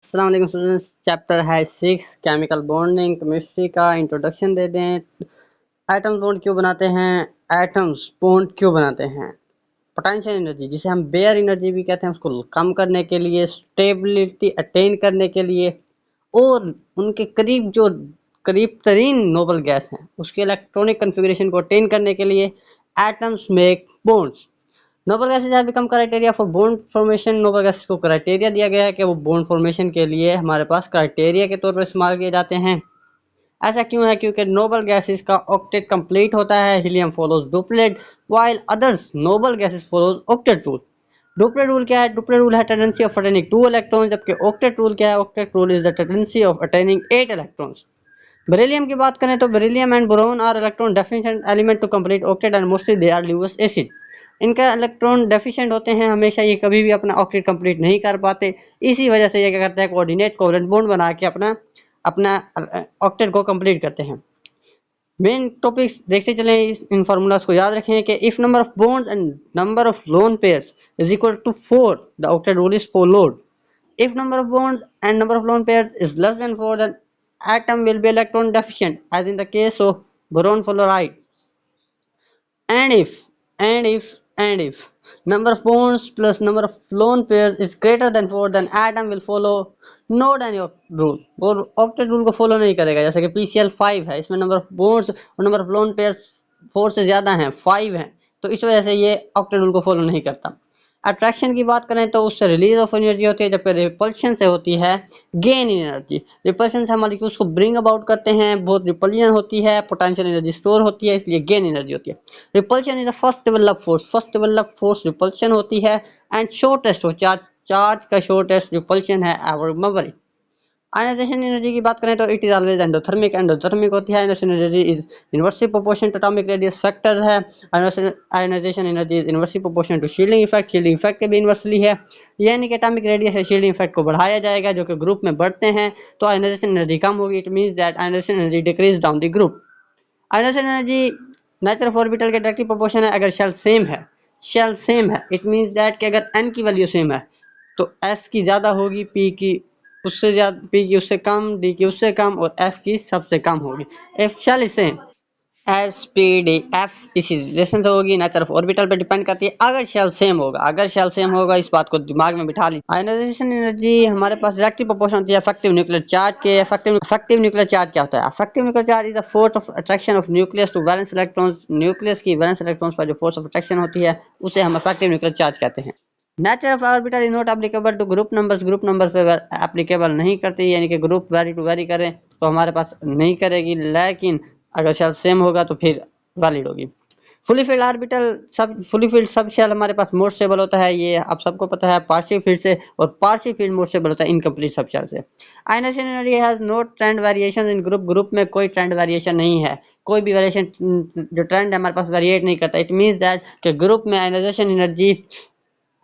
अस्सलाम वालेकुम students. Chapter है 6 केमिकल बॉन्डिंग। केमिस्ट्री का इंट्रोडक्शन दे दें। एटम्स बॉन्ड क्यों बनाते हैं, एटम्स बॉन्ड क्यों बनाते हैं। पोटेंशियल एनर्जी जिसे हम बेयर एनर्जी भी कहते हैं, उसको कम करने के लिए, स्टेबिलिटी अटेन करने के लिए, और उनके करीब तरीन नोबल गैस हैं उसके इलेक्ट्रॉनिक कन्फिगरेशन को अटेन करने के लिए atoms make bonds. Noble gases have become criteria for bond formation. Noble gases को क्राइटेरिया दिया गया है कि वो बॉन्ड फॉर्मेशन के लिए हमारे पास क्राइटेरिया के तौर पर इस्तेमाल किए जाते हैं। ऐसा क्यों है? क्योंकि नोबल गैसेज का ऑक्टेट कंप्लीट होता है, helium follows duplet while others noble gases follows octet rule. Duplet rule क्या है? डुप्लेट रूल है टेंडेंसी ऑफ अटेनिंग 2 इलेक्ट्रॉन, जबकि ऑक्टेट रूल क्या है? Octet rule is the tendency of attaining 8 electrons. Beryllium की बात करें तो beryllium and boron are electron deficient element to complete octet and mostly they are Lewis acid. इनका electron deficient होते हैं, हमेशा ये कभी भी अपना ऑक्टेट कंप्लीट नहीं कर पाते। इसी वजह से ये क्या करते हैं, कोऑर्डिनेट कोवेलेंट बॉन्ड बना के अपना अपना ऑक्टेट को कंप्लीट करते हैं। मेन टॉपिक्स देखते चलें, इन फार्मूलाज को याद रखें कि if number of bonds and number of lone pairs is equal to 4 the octet rule is followed. If number of bonds and number of lone pairs is less than 4, then atom will be electron deficient, as in the case of boron fluoride. And if number of bonds plus number of lone pairs is greater than 4, then atom will follow not any rule, और octet rule को follow नहीं करेगा। जैसे कि PCl 5 है, इसमें number of bonds और number of lone pairs 4 से ज़्यादा हैं, 5 हैं, तो इस वजह से ये octet rule को follow नहीं करता। अट्रैक्शन की बात करें तो उससे रिलीज ऑफ एनर्जी होती है, जबकि रिपल्शन से होती है गेन एनर्जी। रिपल्शन से मॉलिक्यूल्स को ब्रिंग अबाउट करते हैं, बहुत रिपल्शन होती है, पोटेंशियल एनर्जी स्टोर होती है, इसलिए गेन एनर्जी होती है। Repulsion is the first develop force repulsion होती है, एंड शॉर्टेस्ट चार्ज का शॉर्टेस्ट रिपल्शन है एवर मेमोरी। आयनाइजेशन एनर्जी की बात करें तो इट इज ऑलवेज एंडोथर्मिक होती है। Ionization energy is inversely proportional to atomic radius factor है। Ionization energy is inversely proportional to shielding effect के भी इनवर्सली है, यानी कि एटॉमिक रेडियस है शील्डिंग इफेक्ट को बढ़ाया जाएगा, जो कि ग्रुप में बढ़ते हैं तो आयनाइजेशन एनर्जी कम होगी। It means that ionization energy decrease down the group. Ionization energy nature of orbital के डायरेक्टली प्रोपोर्शनल है। अगर शेल सेम है इट मींस दैट कि अगर n की वैल्यू सेम है तो s की ज़्यादा होगी, p की उससे ज़्यादा, p की उससे कम, d की उससे कम, और f की सबसे कम होगी। f shell same S P D F इसी रिलेशन से होगी, नेचर ऑफ ऑर्बिटल पे डिपेंड करती है। अगर शेल सेम होगा, इस बात को दिमाग में बिठा लीजिए। आयनाइजेशन एनर्जी हमारे पास डायरेक्टली प्रोपोर्शनल होती है इफेक्टिव न्यूक्लियर चार्ज के। इफेक्टिव न्यूक्लियर चार्ज क्या होता है? Effective nuclear charge is the force of attraction of nucleus to valence electrons. Nucleus की वैलेंस इलेक्ट्रॉन्स पर जो फोर्स ऑफ अट्रैक्शन होती है उसे हम इफेक्टिव न्यूक्लियर चार्ज कहते हैं। Nature of orbital is not applicable to group numbers पे एप्लीकेबल नहीं करती, यानी कि ग्रुप वेरी करें तो हमारे पास नहीं करेगी, लेकिन अगर शेल सेम होगा तो फिर वैलिड होगी। फुली फील्ड सब शेल हमारे पास मोर स्टेबल होता है, ये आप सबको पता है, पार्शियल फील्ड से, और पार्शियल फील्ड मोर स्टेबल होता है इनकम्प्लीट सब शेल से। Ionization energy has no trend variation in group में कोई ट्रेंड वेरिएशन नहीं है, कोई भी वेरिएशन जो ट्रेंड है हमारे पास वेरिएट नहीं करता। इट मींस दैट कि ग्रुप में ionization energy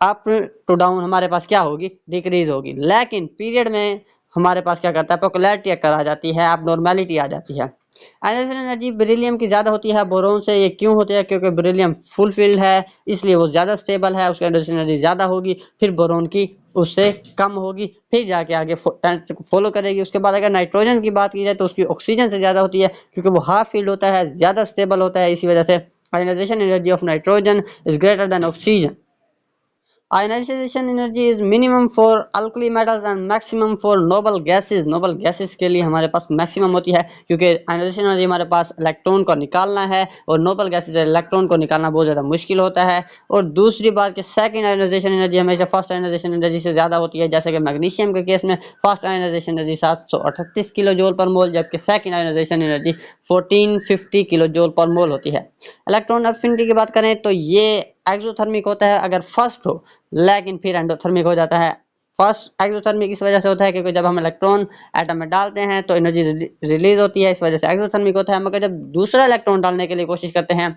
up to down हमारे पास क्या होगी? डिक्रीज होगी, लेकिन पीरियड में हमारे पास क्या करता है? पॉपुलैरिटी आ जाती है, एबनॉर्मैलिटी आ जाती है। आयनाइजेशन एनर्जी बेरिलियम की ज़्यादा होती है बोरोन से। ये क्यों होती है? क्योंकि बेरिलियम फुल फील्ड है, इसलिए वो ज़्यादा स्टेबल है, उसकी आयनाइजेशन एनर्जी ज़्यादा होगी, फिर बोरोन की उससे कम होगी, फिर जाके आगे फॉलो करेगी। उसके बाद अगर नाइट्रोजन की बात की जाए तो उसकी ऑक्सीजन से ज़्यादा होती है, क्योंकि वो हाफ फील्ड होता है, ज़्यादा स्टेबल होता है, इसी वजह से ionization energy of nitrogen is greater than oxygen. Ionization energy is minimum for alkali metals and maximum for noble gases के लिए हमारे पास मैक्सिमम होती है, क्योंकि आयनाइजेशन एनर्जी हमारे पास इलेक्ट्रॉन को निकालना है, और नोबल गैसेस इलेक्ट्रॉन को निकालना बहुत ज़्यादा मुश्किल होता है। और दूसरी बात कि सेकंड आयनाइजेशन एनर्जी हमेशा फर्स्ट आयनाइजेशन एनर्जी से ज़्यादा होती है। जैसे कि मैग्नीशियम के केस में first ionization energy 738 kilo joule per mole, जबकि second ionization energy 1450 kilo joule per mole होती है। इलेक्ट्रॉन अफिनिटी की बात करें तो ये एक्सोथर्मिक होता है अगर फर्स्ट हो, लेकिन फिर एंडोथर्मिक हो जाता है। फर्स्ट एक्सोथर्मिक इस वजह से होता है क्योंकि जब हम इलेक्ट्रॉन एटम में डालते हैं तो एनर्जी रिलीज होती है, इस वजह से एक्सोथर्मिक होता है। मगर जब दूसरा इलेक्ट्रॉन डालने के लिए कोशिश करते हैं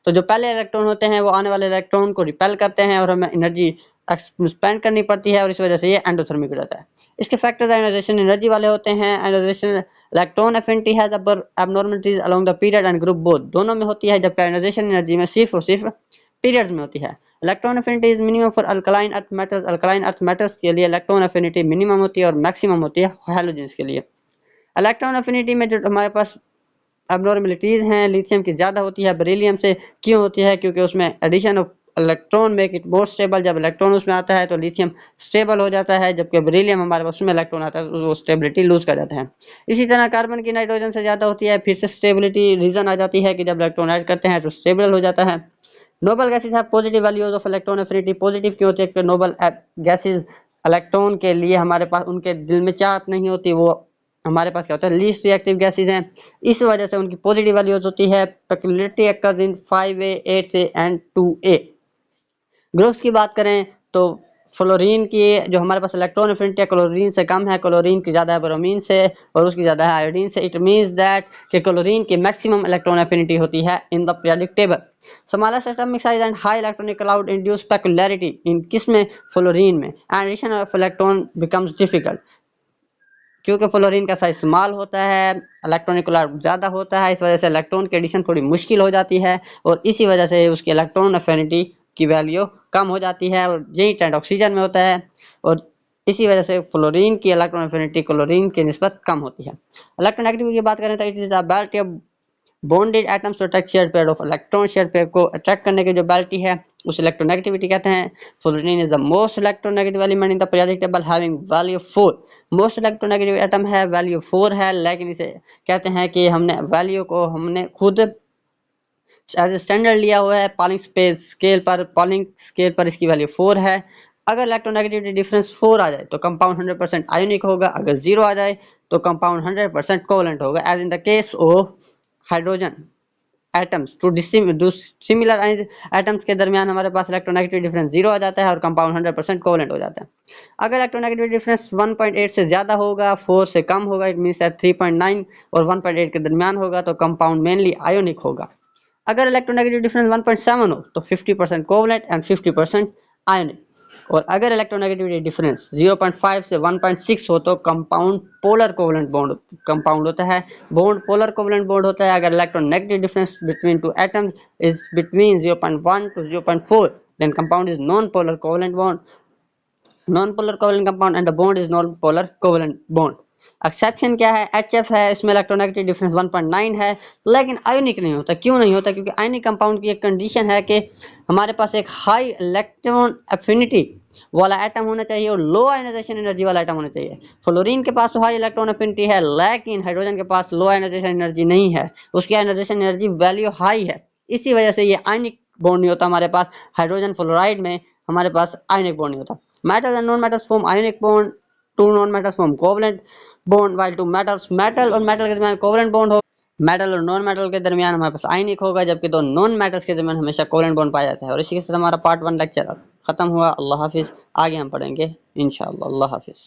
तो जो पहले इलेक्ट्रॉन होते हैं वो आने वाले इलेक्ट्रॉन को रिपेल करते हैं और हमें एनर्जी स्पेंड करनी पड़ती है, और इस वजह से ये एंडोथर्मिक हो जाता है। इसके फैक्टर्स आयनाइजेशन एनर्जी वाले होते हैं। Ionization electron affinity has abnormalities along the period and group both, दोनों में होती है, जबकि आयनाइजेशन एनर्जी में सिर्फ और सिर्फ पीरियड्स में होती है। Electron affinity is minimum for alkaline earth metals, alkaline earth metals के लिए इलेक्ट्रॉन एफिनिटी मिनिमम होती है और मैक्सिमम होती है हैलोजेंस के लिए। इलेक्ट्रॉन एफिनिटी में जो हमारे पास अबनॉर्मलिटीज़ हैं, लिथियम की ज़्यादा होती है बेरिलियम से। क्यों होती है? क्योंकि उसमें addition of electron make it more stable. जब इलेक्ट्रॉन उसमें आता है तो लिथियम स्टेबल हो जाता है, जबकि बेरिलियम हमारे पास उसमें इलेक्ट्रॉन आता है तो वो स्टेबिलिटी लूज कर जाता है। इसी तरह कार्बन की नाइट्रोजन से ज़्यादा होती है, फिर से स्टेबिलिटी रीजन आ जाती है कि जब इलेक्ट्रॉन ऐड करते हैं तो स्टेबल हो जाता है। नोबल गैसेज है positive values of electron affinity. Positive क्यों होती है? कि नोबल गैसेज इलेक्ट्रॉन के लिए हमारे पास उनके दिल में चाहत नहीं होती, वो हमारे पास क्या होता है लीस्ट रिएक्टिव गैसेज हैं, इस वजह से उनकी पॉजिटिव वैल्यूज होती है। Peculiarity occurs in 5A 8A and 2A। Groups की बात करें तो फ्लोरीन की जो हमारे पास इलेक्ट्रॉन एफिनिटी है क्लोरीन से कम है, क्लोरीन की ज़्यादा है ब्रोमीन से और उसकी ज़्यादा है आयोडीन से। इट मीन्स दैट कि क्लोरीन की मैक्सिमम इलेक्ट्रॉन एफिनिटी होती है in the periodic table. Smallest atomic size and high electronic cloud induce peculiarity in किसमें? फ्लोरीन में। And addition of electron becomes difficult, क्योंकि फ्लोरीन का साइज स्मॉल होता है, इलेक्ट्रॉनिक क्लाउड ज़्यादा होता है, इस वजह से इलेक्ट्रॉन की एडिशन थोड़ी मुश्किल हो जाती है और इसी वजह से उसकी इलेक्ट्रॉन एफिनिटी की वैल्यू कम हो जाती है और यही ट्रेंड ऑक्सीजन में होता है और इसी वजह से फ्लोरीन की इलेक्ट्रॉन एफिनिटी क्लोरीन की निस्बत कम होती है। इलेक्ट्रोनेगेटिविटी की बात करें तो it is a bonded atoms to attract share pair of electron. Share pair को अट्रैक्ट करने की जो एबिलिटी है उस इलेक्ट्रोनेगेटिविटी कहते हैं। Fluorine is the most electronegative element in the periodic table having value 4। Most electronegative atom है, value 4 है, लेकिन इसे कहते हैं कि हमने वैल्यू को हमने खुद एज स्टैंडर्ड लिया हुआ है। पॉलिंग स्केल पर इसकी वैल्यू 4 है। अगर इलेक्ट्रोनेगेटिविटी डिफरेंस 4 आ जाए तो कंपाउंड 100% आयोनिक होगा, अगर 0 आ जाए तो कंपाउंड 100% कोवलेंट होगा। As in the case of hydrogen atoms to similar atoms के दरमियान हमारे पास इलेक्ट्रोनेगेटिव डिफरेंस 0 आ जाता है और कंपाउंड 100% कोवलेंट हो जाता है। अगर इलेक्ट्रोनेगेटिव डिफरेंस 1.8 से ज़्यादा होगा, 4 से कम होगा, इट मीन्स 3.9 और 1.8 के दरमियान होगा तो कंपाउंड मेनली आयोनिक होगा। अगर इलेक्ट्रोनेगेटिव डिफरेंस 1.7 हो तो 50% कोवलेंट एंड 50% आयोनिक। और अगर इलेक्ट्रोनेगेटिविटी डिफरेंस 0.5 से 1.6 हो तो compound polar covalent bond compound होता है, बॉन्ड पोलर कोवलेंट बॉन्ड होता है। अगर electronegative difference between two atoms is between 0.1 to 0.4 then compound is non-polar covalent bond, non-polar covalent compound and the bond is non-polar covalent bond। Exception क्या है? HF है, इसमें electronegative difference 1.9 है लेकिन ionic नहीं होता। क्यों नहीं होता? क्योंकि आयोनिक कंपाउंड की एक कंडीशन है कि हमारे पास एक हाई इलेक्ट्रॉन एफिनिटी वाला एटम होना चाहिए और लो आयोनाइजेशन एनर्जी वाला एटम होना चाहिए। फ्लोरीन के पास तो हाई इलेक्ट्रॉन एफिनिटी है लेकिन हाइड्रोजन के पास लो आयोनाइजेशन एनर्जी नहीं है, उसकी आयोनाइजेशन एनर्जी वैल्यू हाई है, इसी वजह से ये आयनिक बॉन्ड नहीं होता हमारे पास। हाइड्रोजन फ्लोराइड में हमारे पास आयनिक बॉन्ड नहीं होता। Metals and non metals form ionic bond, two non metals form covalent bond while two metals, metal और मेटल के दरमियान कोवलेंट बॉन्ड हो, मेटल और नॉन मेटल के दरमियान हमारे पास आयनिक होगा, जबकि दो नॉन मेटल्स के दरमियान हमेशा कोवलेंट बॉन्ड पाया जाता है। और इसी के साथ हमारा पार्ट 1 लेक्चर खत्म हुआ। अल्लाह हाफिज़। आगे हम पढ़ेंगे इंशाअल्लाह। अल्लाह हाफिज़।